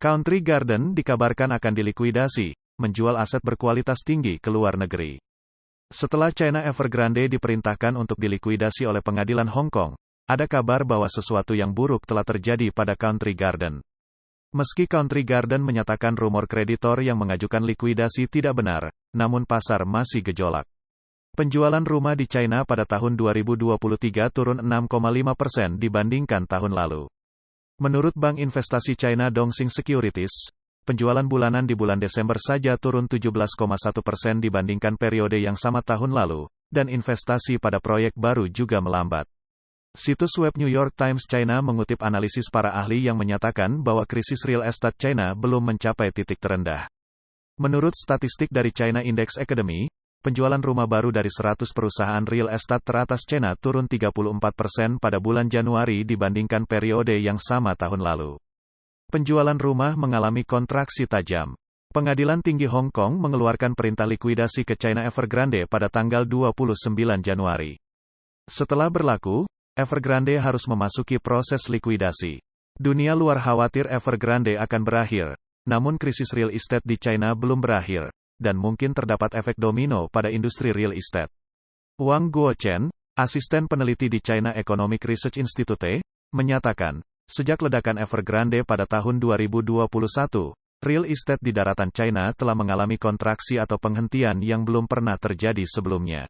Country Garden dikabarkan akan dilikuidasi, menjual aset berkualitas tinggi ke luar negeri. Setelah China Evergrande diperintahkan untuk dilikuidasi oleh pengadilan Hong Kong, ada kabar bahwa sesuatu yang buruk telah terjadi pada Country Garden. Meski Country Garden menyatakan rumor kreditor yang mengajukan likuidasi tidak benar, namun pasar masih gejolak. Penjualan rumah di China pada tahun 2023 turun 6,5% dibandingkan tahun lalu. Menurut Bank Investasi China Dongxing Securities, penjualan bulanan di bulan Desember saja turun 17,1% dibandingkan periode yang sama tahun lalu, dan investasi pada proyek baru juga melambat. Situs web New York Times China mengutip analisis para ahli yang menyatakan bahwa krisis real estate China belum mencapai titik terendah. Menurut statistik dari China Index Academy, penjualan rumah baru dari 100 perusahaan real estate teratas China turun 34% pada bulan Januari dibandingkan periode yang sama tahun lalu. Penjualan rumah mengalami kontraksi tajam. Pengadilan Tinggi Hong Kong mengeluarkan perintah likuidasi ke China Evergrande pada tanggal 29 Januari. Setelah berlaku, Evergrande harus memasuki proses likuidasi. Dunia luar khawatir Evergrande akan berakhir, namun krisis real estate di China belum berakhir, dan mungkin terdapat efek domino pada industri real estate. Wang Guochen, asisten peneliti di China Economic Research Institute, menyatakan, sejak ledakan Evergrande pada tahun 2021, real estate di daratan China telah mengalami kontraksi atau penghentian yang belum pernah terjadi sebelumnya.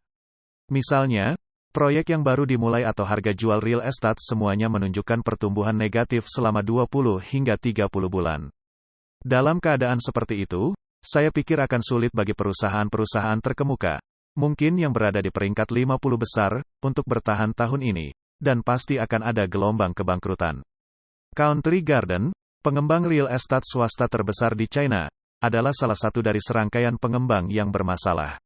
Misalnya, proyek yang baru dimulai atau harga jual real estate semuanya menunjukkan pertumbuhan negatif selama 20 hingga 30 bulan. Dalam keadaan seperti itu, saya pikir akan sulit bagi perusahaan-perusahaan terkemuka, mungkin yang berada di peringkat 50 besar, untuk bertahan tahun ini, dan pasti akan ada gelombang kebangkrutan. Country Garden, pengembang real estate swasta terbesar di China, adalah salah satu dari serangkaian pengembang yang bermasalah.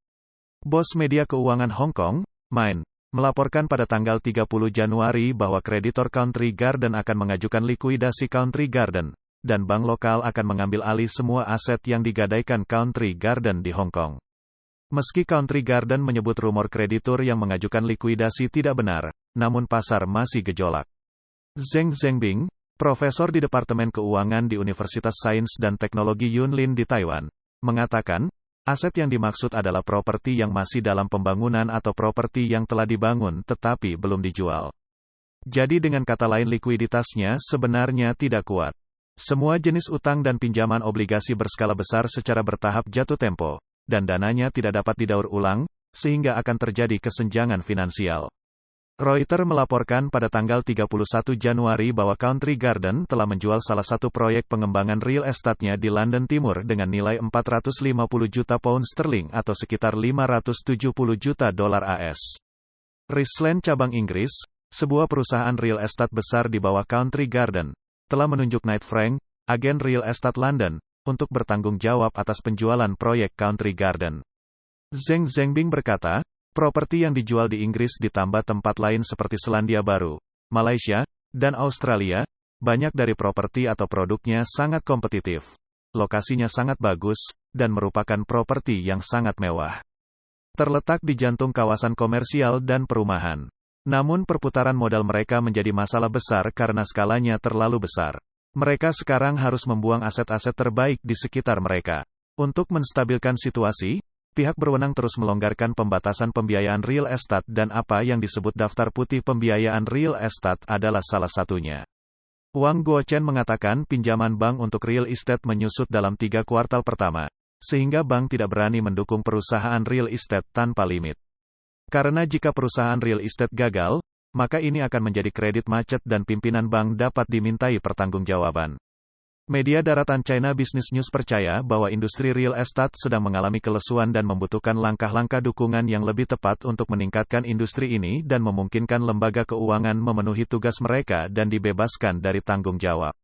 Bos media keuangan Hong Kong, Main, melaporkan pada tanggal 30 Januari bahwa kreditor Country Garden akan mengajukan likuidasi Country Garden, dan bank lokal akan mengambil alih semua aset yang digadaikan Country Garden di Hong Kong. Meski Country Garden menyebut rumor kreditur yang mengajukan likuidasi tidak benar, namun pasar masih gejolak. Zheng Zhengbing, profesor di Departemen Keuangan di Universitas Sains dan Teknologi Yunlin di Taiwan, mengatakan, aset yang dimaksud adalah properti yang masih dalam pembangunan atau properti yang telah dibangun tetapi belum dijual. Jadi dengan kata lain likuiditasnya sebenarnya tidak kuat. Semua jenis utang dan pinjaman obligasi berskala besar secara bertahap jatuh tempo, dan dananya tidak dapat didaur ulang, sehingga akan terjadi kesenjangan finansial. Reuters melaporkan pada tanggal 31 Januari bahwa Country Garden telah menjual salah satu proyek pengembangan real estate-nya di London Timur dengan nilai 450 juta pound sterling atau sekitar 570 juta dolar AS. Risland cabang Inggris, sebuah perusahaan real estate besar di bawah Country Garden, telah menunjuk Knight Frank, agen real estate London, untuk bertanggung jawab atas penjualan proyek Country Garden. Zheng Zhengbing berkata, properti yang dijual di Inggris ditambah tempat lain seperti Selandia Baru, Malaysia, dan Australia, banyak dari properti atau produknya sangat kompetitif. Lokasinya sangat bagus, dan merupakan properti yang sangat mewah. Terletak di jantung kawasan komersial dan perumahan. Namun perputaran modal mereka menjadi masalah besar karena skalanya terlalu besar. Mereka sekarang harus membuang aset-aset terbaik di sekitar mereka. Untuk menstabilkan situasi, pihak berwenang terus melonggarkan pembatasan pembiayaan real estate dan apa yang disebut daftar putih pembiayaan real estate adalah salah satunya. Wang Guochen mengatakan pinjaman bank untuk real estate menyusut dalam 3 kuartal pertama, sehingga bank tidak berani mendukung perusahaan real estate tanpa limit. Karena jika perusahaan real estate gagal, maka ini akan menjadi kredit macet dan pimpinan bank dapat dimintai pertanggungjawaban. Media daratan China Business News percaya bahwa industri real estate sedang mengalami kelesuan dan membutuhkan langkah-langkah dukungan yang lebih tepat untuk meningkatkan industri ini dan memungkinkan lembaga keuangan memenuhi tugas mereka dan dibebaskan dari tanggung jawab.